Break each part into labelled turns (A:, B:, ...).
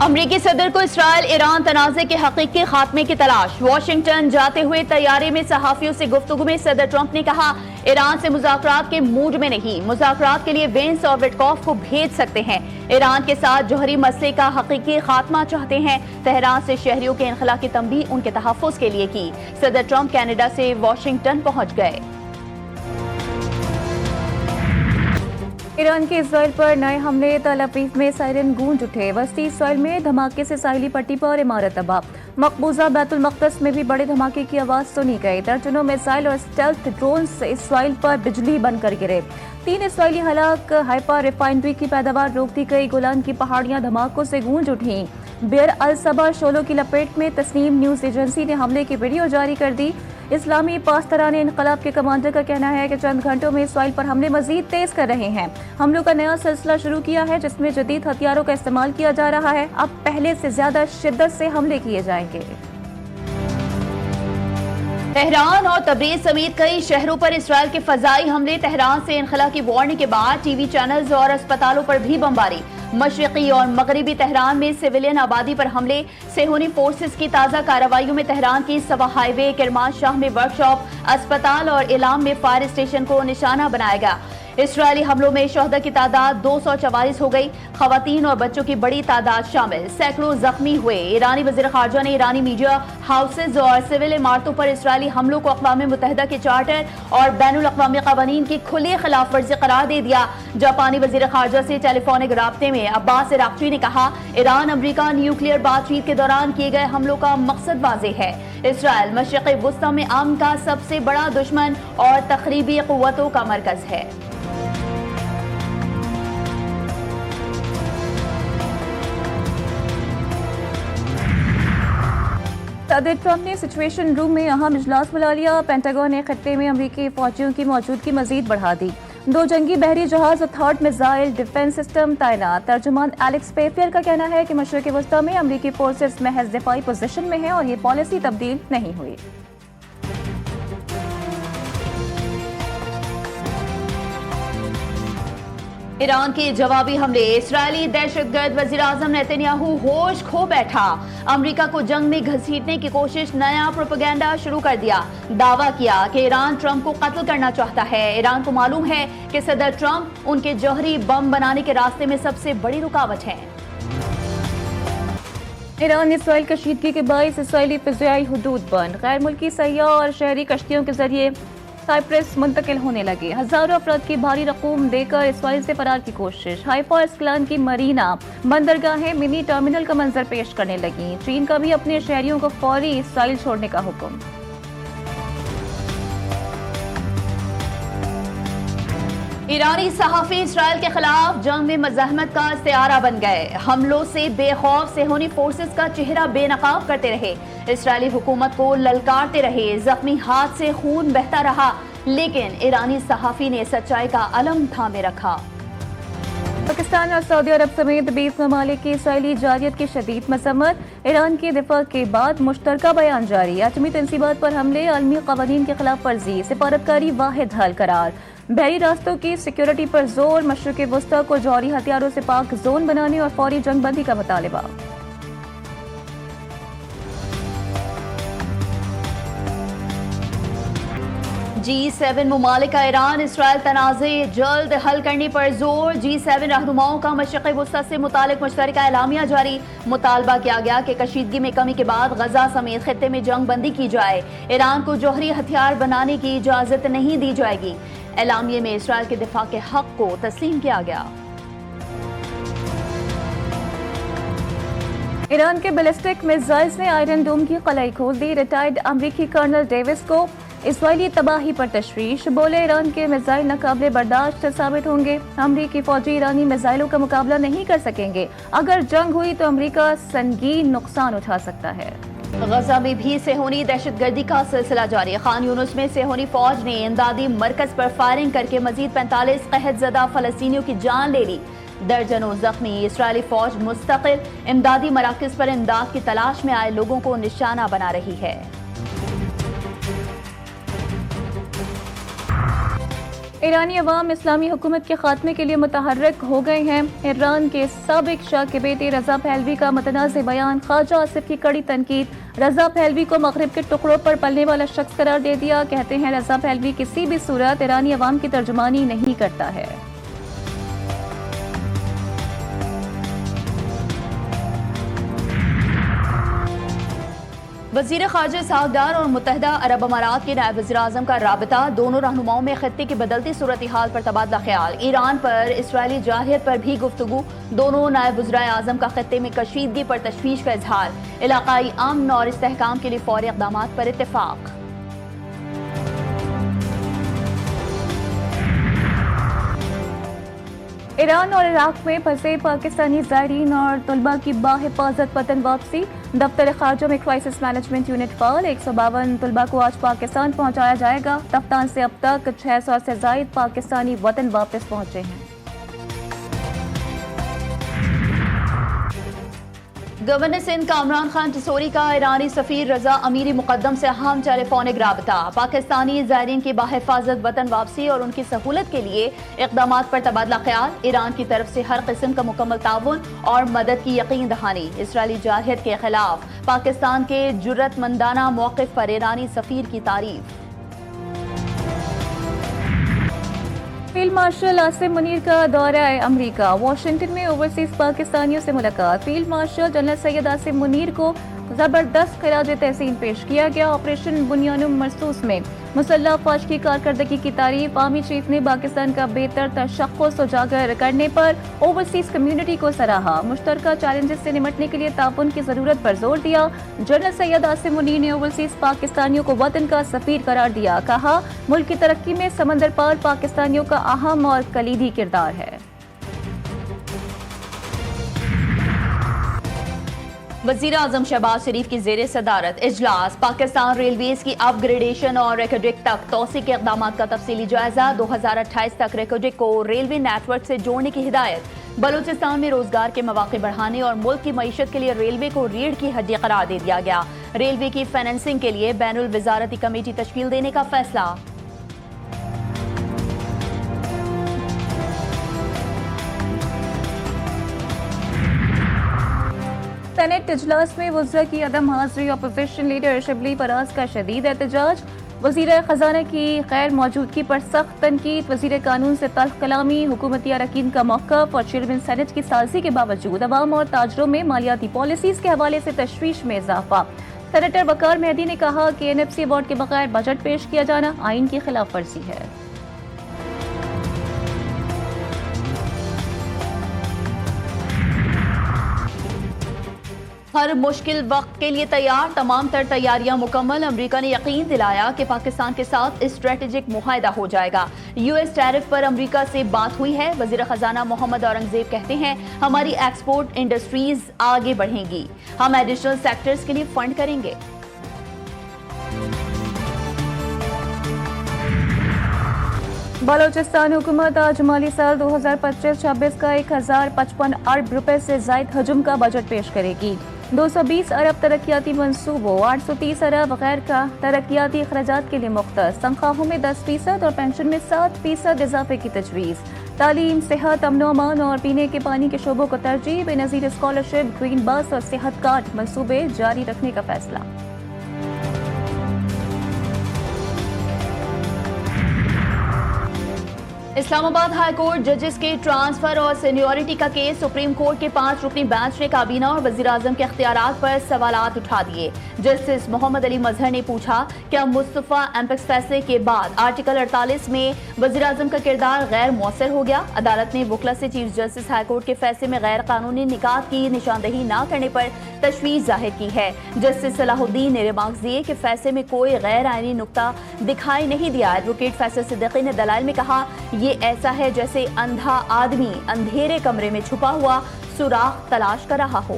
A: अमरीकी सदर को इसराइल ईरान तनाज़े के हकीकी खात्मे की तलाश। वाशिंगटन जाते हुए तैयारी में सहाफियों से गुफ्तगू में सदर ट्रंप ने कहा, ईरान से मुज़ाकरात के मूड में नहीं, मुज़ाकरात के लिए वेंस और विटकॉफ को भेज सकते हैं। ईरान के साथ जौहरी मसले का हकीकी खात्मा चाहते हैं। तेहरान से शहरियों के इनखला की तंबीह उनके तहफ़्फ़ुज़ के लिए की। सदर ट्रंप कनाडा से वाशिंगटन पहुंच गए।
B: ईरान के इसराइल पर नए हमले, तल अवीव में सायरन गूंज उठे। वस्ती इसराइल में धमाके से साहिली पट्टी पर इमारत तबाह। मकबूजा बैतुल मक़दस में भी बड़े धमाके की आवाज सुनी गई। दर्जनों मिसाइल और स्टेल्थ ड्रोन इसराइल पर बिजली बनकर गिरे। 3 इसराइली हलाक। हाइपा रिफाइनरी की पैदावार रोक दी गई। गोलान की पहाड़ियां धमाकों से गूंज उठी। बेर अल सबा शोलों की लपेट में। तस्नीम न्यूज एजेंसी ने हमले की वीडियो जारी कर दी। इस्लामी पासदारान इनकलाब के कमांडर का कहना है कि चंद घंटों में इसराइल पर हमले मजीद तेज कर रहे हैं। हमलों का नया सिलसिला शुरू किया है जिसमें जदीद हथियारों का इस्तेमाल किया जा रहा है। अब पहले से ज्यादा शिद्दत से हमले किए जाएंगे।
A: तेहरान और तब्रीज समेत कई शहरों पर इसराइल के फजाई हमले। तेहरान से इनखला की वार्निंग के बाद टीवी चैनल्स और अस्पतालों पर भी बमबारी। मशरकी और मगरबी तेहरान में सिविलियन आबादी पर हमले। सेहूनी फोर्सेस की ताज़ा कार्रवाइयों में तेहरान की सबा हाईवे, किरमान शाह में वर्कशॉप, अस्पताल और इलाम में फायर स्टेशन को निशाना बनाया गया। इसराइली हमलों में शहदा की तादाद 244 हो गई। खवातीन और बच्चों की बड़ी तादाद शामिल। सैकड़ों जख्मी हुए। ईरानी वज़ीर ख़ारजा ने ईरानी मीडिया हाउसेज और सिविल इमारतों पर इसराइली हमलों को अक़वाम मुत्तहिदा के चार्टर और बैनुल अक़वामी क़वानीन की खुली खिलाफ वर्जी करार दे दिया। जापानी वज़ीर ख़ारजा से टेलीफोनिक राब्ते में अब्बास अराक़ची ने कहा, ईरान अमरीका न्यूक्लियर बातचीत के दौरान किए गए हमलों का मकसद वाज़ेह है। इसराइल मशरिक़ी वुस्ता में अमन का सबसे बड़ा दुश्मन और तख़रीबी क़ुव्वतों का मरकज़ है।
B: सदर ट्रंप ने सिचुएशन रूम में अहम इजलास बुला लिया। पेंटागन ने खत्ते में अमरीकी फौजियों की मौजूदगी मजीद बढ़ा दी। 2 जंगी बहरी जहाज और 3rd मिसाइल डिफेंस सिस्टम तैनात। तर्जुमान एलेक्स पेफियर का कहना है कि मशरिक़ी वस्ता में अमरीकी फोर्सेस महज दिफाई पोजीशन में है और ये पॉलिसी तब्दील नहीं हुई।
A: ईरान के जवाबी हमले। इसराइली दहशतगर्द वज़ीर आज़म नेतन्याहू होश खो बैठा। अमरीका को जंग में घसीटने की कोशिश, नया प्रोपेगेंडा शुरू कर दिया। दावा किया कि ईरान ट्रंप को कत्ल करना चाहता है। ईरान को मालूम है कि सदर ट्रंप उनके जौहरी बम बनाने के रास्ते में सबसे बड़ी रुकावट है।
B: ईरान इसराइल कशीदगी के बाइस इसराइली फ़िज़ाई हुदूद बंद। गैर मुल्की सैयाह और शहरी कश्तियों के जरिए साइप्रस मुंतकिल होने लगे। हजारों अफराद की भारी रकूम देकर इसराइल से फरार की कोशिश। हाइफा एस्कलान की मरीना बंदरगाहें मिनी टर्मिनल का मंजर पेश करने लगी। चीन का भी अपने शहरियों को फौरी इसराइल छोड़ने का हुक्म।
A: ईरानी सहाफ़ी इसराइल के खिलाफ जंग में मज़ाहमत का इस्तिआरा बन गए। हमलों से बेखौफ सेहूनी फोर्सेस का चेहरा बेनकाब करते रहे। इसराइली हुकूमत को ललकारते रहे। जख्मी हाथ से खून बहता रहा, लेकिन ईरानी सहाफ़ी ने सच्चाई का अलम थामे रखा।
B: पाकिस्तान और सऊदी अरब समेत 20 ममालिक की इसराइली जारियत की शदीद मसम्मत। ईरान के दिफा के बाद मुश्तरका बयान जारी। एटमी तंसीबात पर हमले, आलमी क़वानीन के खिलाफ वर्जी, सिफारतकारी वाहिद हल करार। बहरी रास्तों की सिक्योरिटी पर जोर। मशरिक़ी वुस्ता को जौहरी हथियारों से पाक जोन बनाने और फौरी जंगबंदी का मुतालिबा।
A: G7 ममालिक का ईरान इसराइल तनाज़े जल्द हल करने पर जोर। G7 रहनुमाओं का मशरिक़ी वुस्ता से मुतालिक मुश्तरका एलामिया जारी। मुतालबा किया गया कि कशीदगी में कमी के बाद गजा समेत खित्ते में जंग बंदी की जाए। ईरान को जौहरी हथियार बनाने की इजाज़त नहीं दी जाएगी। एलामिये में इसराइल के दिफा के हक को तस्लीम किया गया।
B: ईरान के बैलिस्टिक मिसाइल्स ने आयरन डोम की कलाई खोल दी। रिटायर्ड अमरीकी कर्नल डेविस को इसराइली तबाही पर तशवीश। बोले, ईरान के मिसाइल नाकाबिले बर्दाश्त साबित होंगे। अमरीकी फौजी ईरानी मिसाइलों का मुकाबला नहीं कर सकेंगे। अगर जंग हुई तो अमरीका संगीन नुकसान उठा सकता है।
A: गजा में भी सेहूनी दहशतगर्दी का सिलसिला जारी। खान यूनुस में सेहूनी फौज ने इमदादी मरकज पर फायरिंग करके मजीद 45 कहतजदा फलस्तीनियों की जान ले ली। दर्जनों जख्मी। इसराइली फौज मुस्तकिल इमदादी मराकज पर इमदाद की तलाश में आए लोगों को निशाना बना रही है।
B: ईरानी अवाम इस्लामी हुकूमत के खात्मे के लिए मुतहर्रिक हो गए हैं। ईरान के साबिक शाह के बेटे रजा पहलवी का मुतनाज़ बयान, ख्वाजा आसिफ की कड़ी तनकीद। रजा पहलवी को मगरिब के टुकड़ों पर पलने वाला शख्स करार दे दिया। कहते हैं रजा पहलवी किसी भी सूरत ईरानी अवाम की तर्जुमानी नहीं करता है।
A: वज़ीर ख़ारजा साउद और मुत्तहिदा अरब अमारात के नायब वज़ीर-ए-आज़म का राबता, दोनों रहनुमाओं में खत्ते की बदलती सूरत हाल पर तबादला ख्याल। ईरान पर इसराइली जारहियत पर भी गुफ्तगू, दोनों नायब वज़ीर-ए-आज़म का खत्ते में कशीदगी पर तशवीश का इजहार। इलाकाई अमन और इस्तेहकाम के लिए फौरी इक़दामात पर इत्तेफाक।
B: ईरान और इराक में फंसे पाकिस्तानी ज़ायरीन और तलबा की बाहिफाजत वतन वापसी। दफ्तर खारजा में क्राइसिस मैनेजमेंट यूनिट फाल। 152 तलबा को आज पाकिस्तान पहुंचाया जाएगा। कप्तान से अब तक 600 से जायद पाकिस्तानी वतन वापस पहुंचे हैं।
A: गवर्नर सिंध कामरान खान टिसोरी का ईरानी सफीर रजा अमीरी मुकद्दम से अहम टेलीफोनिक राबता। पाकिस्तानी ज़ायरीन की बाहिफाजत वतन वापसी और उनकी सहूलत के लिए इक़दामात पर तबादला ख्याल। ईरान की तरफ से हर किस्म का मुकम्मल ताउन और मदद की यकीन दहानी। इसराइली जारहियत के खिलाफ पाकिस्तान के जुर्रतमंदाना मौक़िफ़ पर ईरानी सफीर की तारीफ।
B: फील्ड मार्शल आसिम मुनीर का दौरा अमरीका। वाशिंगटन में ओवरसीज पाकिस्तानियों से मुलाकात। Field marshal general Syed Asim Munir को जबरदस्त खराज तहसीन पेश किया गया। ऑपरेशन बुनियानुम मरसूस में मुसल्लह फौज की कारकर्दगी की तारीफ। आर्मी चीफ ने पाकिस्तान का बेहतर तशख्खुस उजागर करने पर ओवरसीज कम्युनिटी को सराहा। मुश्तरका चैलेंजेस से निमटने के लिए ताउन की जरूरत पर जोर दिया। जनरल सैयद आसिम मुनीर ने ओवरसीज पाकिस्तानियों को वतन का सफीर करार दिया। कहा, मुल्क की तरक्की में समंदर पार पाकिस्तानियों का अहम और कलीदी किरदार है।
A: वज़ीर आज़म शहबाज शरीफ की ज़ेरे सदारत इजलास। पाकिस्तान रेलवेज की अपग्रेडेशन और रेकोडिक तक तोसी के इक़दामात का तफसीली जायजा। 2028 तक रेकोडिक को रेलवे नेटवर्क से जोड़ने की हिदायत। बलूचिस्तान में रोजगार के मौके बढ़ाने और मुल्क की मईशत के लिए रेलवे को रीढ़ की हड्डी करार दे दिया गया। रेलवे की फाइनेंसिंग के लिए बैनुल वज़ारती कमेटी तश्कील देने का फैसला।
B: सेनेट इजलास में वज़रा की अदम हाज़िरी। अपोजिशन लीडर शिबली फराज का शदीद एहतजाज। वज़ीर खजाना की गैर मौजूदगी पर सख्त तनकीद। वज़ीर कानून से तल्ख कलामी। हुकूमती अरकान का मौक़िफ़ और चेयरमैन सेनेट की साज़ी के बावजूद अवाम और ताजरों में मालियाती पॉलिसीज़ के हवाले से तशवीश में इजाफा। सेनेटर वकार मेहदी ने कहा कि NFC अवार्ड के बगैर बजट पेश किया जाना आइन की खिलाफ वर्जी है।
A: हर मुश्किल वक्त के लिए तैयार, तमाम तर तैयारियां मुकम्मल। अमेरिका ने यकीन दिलाया कि पाकिस्तान के साथ स्ट्रेटेजिक मुआहदा हो जाएगा। US टैरिफ पर अमेरिका से बात हुई है। वज़ीर खजाना मोहम्मद औरंगजेब कहते हैं, हमारी एक्सपोर्ट इंडस्ट्रीज आगे बढ़ेंगी, हम एडिशनल सेक्टर्स के लिए फंड करेंगे।
B: बलोचिस्तान हुकूमत आज माली साल 2025-26 का 1055 अरब रुपए से जायद हजम का बजट पेश करेगी। 220 अरब तरक्याती मंसूबों, 830 अरब गैर का तरक्याती अखराजात के लिए मुख्तस। तनख्वाहों में 10% और पेंशन में 7% इजाफे की तजवीज़। तालीम, सेहत, अमन अमान और पीने के पानी के शोबों को तरजीह। बेनज़ीर स्कॉलरशिप, ग्रीन बस और सेहत कार्ड मंसूबे जारी रखने का फैसला।
A: इस्लामाबाद हाई कोर्ट जजेस के ट्रांसफर और सीनियरिटी का केस। सुप्रीम कोर्ट के 5 रुकनी बेंच ने काबीना और वज़ीर आज़म के इख्तियारात पर सवालात उठा दिए। जस्टिस मोहम्मद अली मजहर ने पूछा, क्या मुस्तफ़ा एम्पेक्स फैसले के बाद आर्टिकल 48 में वज़ीर आज़म का किरदार गैर मौसर हो गया? अदालत ने वकला से चीफ जस्टिस हाई कोर्ट के फैसले में गैर कानूनी निकात की निशानदही न करने पर तशवीश जाहिर की है। जस्टिस सलाहुद्दीन ने रिमार्क्स दिए कि फैसले में कोई गैर आईनी नुक्ता दिखाई नहीं दिया। एडवोकेट फैसल सिद्दीकी ने दलाइल में कहा, ये ऐसा है जैसे अंधा आदमी अंधेरे कमरे में छुपा हुआ सुराख तलाश कर रहा हो।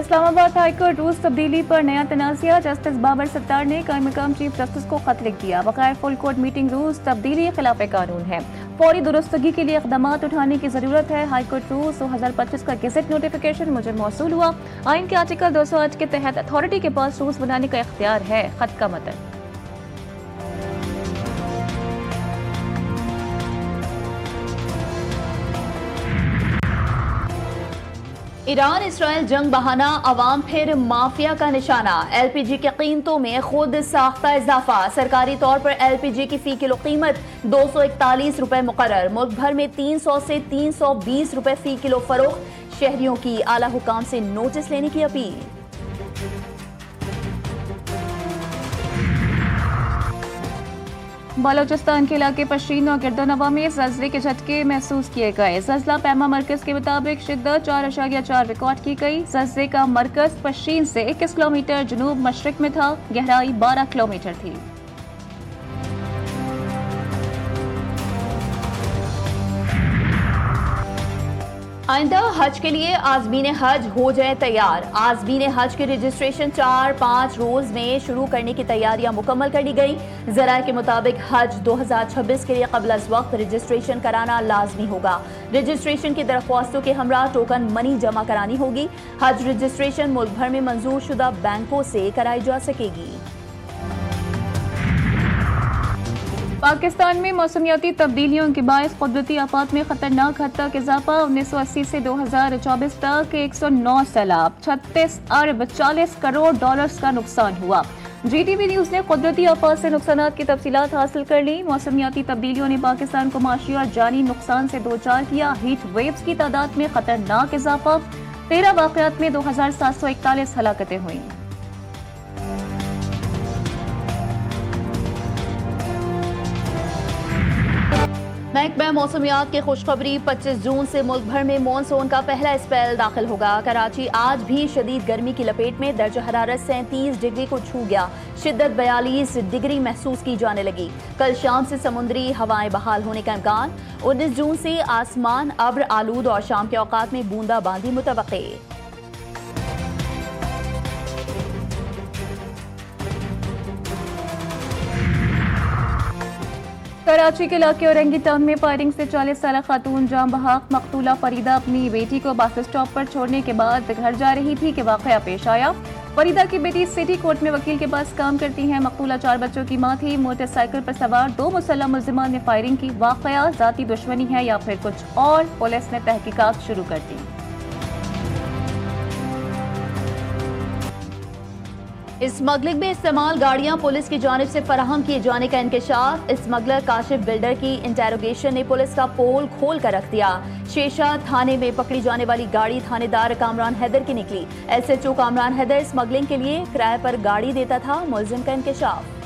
B: इस्लामाबाद हाईकोर्ट रूस तब्दीली पर नया तनाज़ा। जस्टिस बाबर सत्तार ने कायम मकाम चीफ जस्टिस को खत लिख दिया। बगैर फुल कोर्ट मीटिंग रूस तब्दीली खिलाफ कानून है, फौरी दुरुस्तगी के लिए इक़दाम उठाने की जरूरत है। हाईकोर्ट रूस 2025 का गेजेट नोटिफिकेशन मुझे मौसूल हुआ। आइन के आर्टिकल 208 के तहत अथॉरिटी के पास रूस बनाने का इख्तियार है। खत का मतलब
A: ईरान इसराइल जंग बहाना, अवाम फिर माफिया का निशाना। एलपीजी की कीमतों में खुद साख्ता इजाफा। सरकारी तौर पर एलपीजी की फी किलो कीमत 241 रुपए मुकर्रर। मुल्क भर में 300 से 320 रुपए फी किलो फरोख्त। शहरियों की आला हुकाम से नोटिस लेने की अपील।
B: बलोचिस्तान के इलाके पश्चिम और गिरदोनवा में ज़ल्ज़ले के झटके महसूस किए गए। ज़ल्ज़ला पैमा मरकज़ के मुताबिक शिद्दत 4.4 रिकॉर्ड की गई। ज़ल्ज़ले का मरकज़ पश्चिम से 21 किलोमीटर जनूब मशरिक में था। गहराई 12 किलोमीटर थी।
A: आइंदा हज के लिए आज़मीन हज हो जाए तैयार। आज़मीन हज के रजिस्ट्रेशन 4-5 रोज में शुरू करने की तैयारियां मुकम्मल कर ली गई। ज़राए के मुताबिक हज 2026 के लिए क़ब्ल अज़ वक्त रजिस्ट्रेशन कराना लाजमी होगा। रजिस्ट्रेशन की दरख्वास्तों के हमरा टोकन मनी जमा करानी होगी। हज रजिस्ट्रेशन मुल्क भर में मंजूर शुदा बैंकों से कराई जा सकेगी।
B: पाकिस्तान में मौसमियाती तब्दीलियों के बायस कुदरती आफात में खतरनाक हद तक इजाफा। 1980 से 2024 तक 109 सैलाब, 36 अरब 40 करोड़ डॉलर्स का नुकसान हुआ। GTV न्यूज ने कुदरती आफात से नुकसान की तफसीलात हासिल कर ली। मौसमियाती तब्दीलियों ने पाकिस्तान को माशी और जानी नुकसान से दो चार किया। हीट वेव्स की तादाद में खतरनाक इजाफा। 13 वाक़यात में 2741 हलाकतें हुई।
A: महकमा मौसमियात की खुशखबरी, 25 जून से मुल्क भर में मानसून का पहला स्पेल दाखिल होगा। कराची आज भी शदीद गर्मी की लपेट में। दर्ज हरारत 37 डिग्री को छू गया। शिद्दत 42 डिग्री महसूस की जाने लगी। कल शाम से समुद्री हवाएं बहाल होने का इम्कान। 19 जून से आसमान अब्र आलूद और शाम के औकात में बूंदाबांदी मुतवक्के।
B: कराची के इलाके औरंगी टाउन में फायरिंग से 40 साल खातून जाम बहक। मकतूला फरीदा अपनी बेटी को बस स्टॉप पर छोड़ने के बाद घर जा रही थी कि वाकया पेश आया। फरीदा की बेटी सिटी कोर्ट में वकील के पास काम करती है। मकतूला 4 बच्चों की मां थी। मोटरसाइकिल पर सवार 2 मुसल्लह मुल्जिमान ने फायरिंग की। वाकया जाती दुश्मनी है या फिर कुछ और, पुलिस ने तहकीकात शुरू कर दी।
A: स्मगलिंग में इस्तेमाल गाड़ियां पुलिस की जानिब से फराहम किए जाने का इंकशाफ। स्मगलर काशिफ बिल्डर की इंटेरोगेशन ने पुलिस का पोल खोल कर रख दिया। शेषा थाने में पकड़ी जाने वाली गाड़ी थानेदार कामरान हैदर की निकली। SHO कामरान हैदर स्मगलिंग के लिए किराए पर गाड़ी देता था। मुलजिम का इंकशाफ।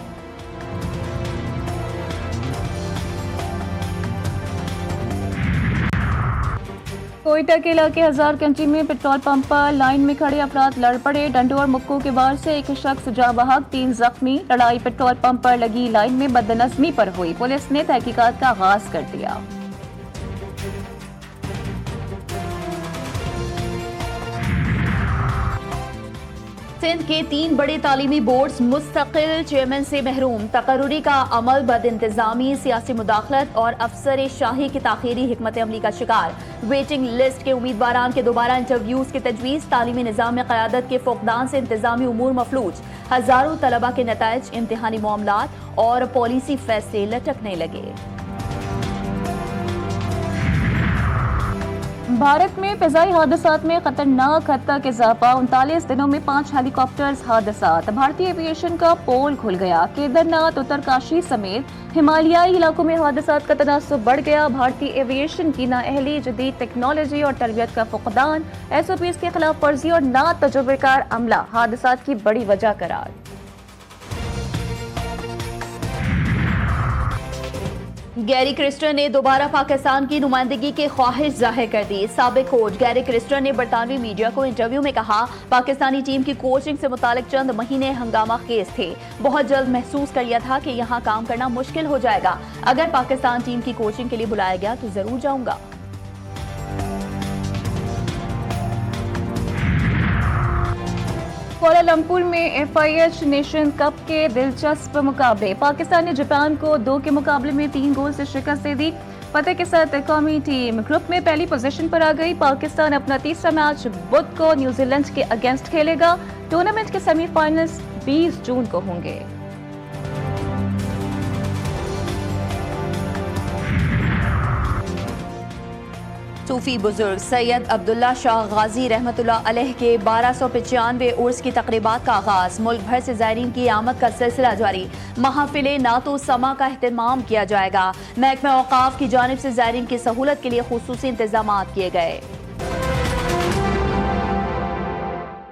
B: कोयटा के इलाके हजार कंची में पेट्रोल पंप पर लाइन में खड़े अफराद लड़ पड़े। डंडों और मुक्कों के वार से एक शख्स जाँ बहक, 3 जख्मी। लड़ाई पेट्रोल पंप पर लगी लाइन में बदनज़मी पर हुई। पुलिस ने तहकीकात का आगाज कर दिया।
A: सिंध के 3 बड़े तालीमी बोर्ड्स मुस्तकिल चेयरमैन से महरूम। तकर्रुरी का अमल बद इंतजामी, सियासी मुदाखलत और अफसर शाही की ताखीरी हिकमत अमली का शिकार। वेटिंग लिस्ट के उम्मीदवारान के दोबारा इंटरव्यूज की तजवीज़। तालीमी निज़ाम में क़यादत के फुक़दान से इंतजामी उमूर मफलूज। हजारों तलबा के नताइज, इम्तिहानी मामलात और पॉलिसी फैसले लटकने लगे।
B: भारत में फ़िज़ाई हादसात में खतरनाक हद तक इजाफा। 39 दिनों में 5 हेलीकॉप्टर्स हादसात। भारतीय एविएशन का पोल खुल गया। केदारनाथ, उत्तरकाशी समेत हिमालयाई इलाकों में हादसात का तनासुब बढ़ गया। भारतीय एविएशन की नाअहली, जदीद टेक्नोलॉजी और तरबियत का फुकदान, SOPs के खिलाफ वर्जी और ना तजुर्बेकार अमला हादसात की बड़ी वजह करार।
A: गैरी क्रिस्टर ने दोबारा पाकिस्तान की नुमाइंदगी की ख्वाहिश जाहिर कर दी। साबिक कोच गैरी क्रिस्टर ने बरतानवी मीडिया को इंटरव्यू में कहा, पाकिस्तानी टीम की कोचिंग से मुतालिक चंद महीने हंगामा खेज थे। बहुत जल्द महसूस कर लिया था कि यहाँ काम करना मुश्किल हो जाएगा। अगर पाकिस्तान टीम की कोचिंग के लिए बुलाया गया तो जरूर जाऊंगा।
B: कोलालमपुर में FIH नेशन कप के दिलचस्प मुकाबले। पाकिस्तान ने जापान को 2 के मुकाबले में 3 गोल से शिकस्त दे दी। फतेह के साथ कौमी टीम ग्रुप में पहली पोजीशन पर आ गई। पाकिस्तान अपना तीसरा मैच बुध को न्यूजीलैंड के अगेंस्ट खेलेगा। टूर्नामेंट के सेमीफाइनल्स 20 जून को होंगे।
A: सूफी बुजुर्ग सैयद अब्दुल्ला शाह गाजी रहमतुल्लाह अलैह के 1295वें उर्स की तकरीबात का आगाज। मुल्क भर से ज़ायरीन की आमद का सिलसिला जारी। महफिले नातो समा का एहतमाम किया जाएगा। महकमा औकाफ की जानिब से ज़ायरीन की सहूलत के लिए खुसूसी इंतजाम किए गए।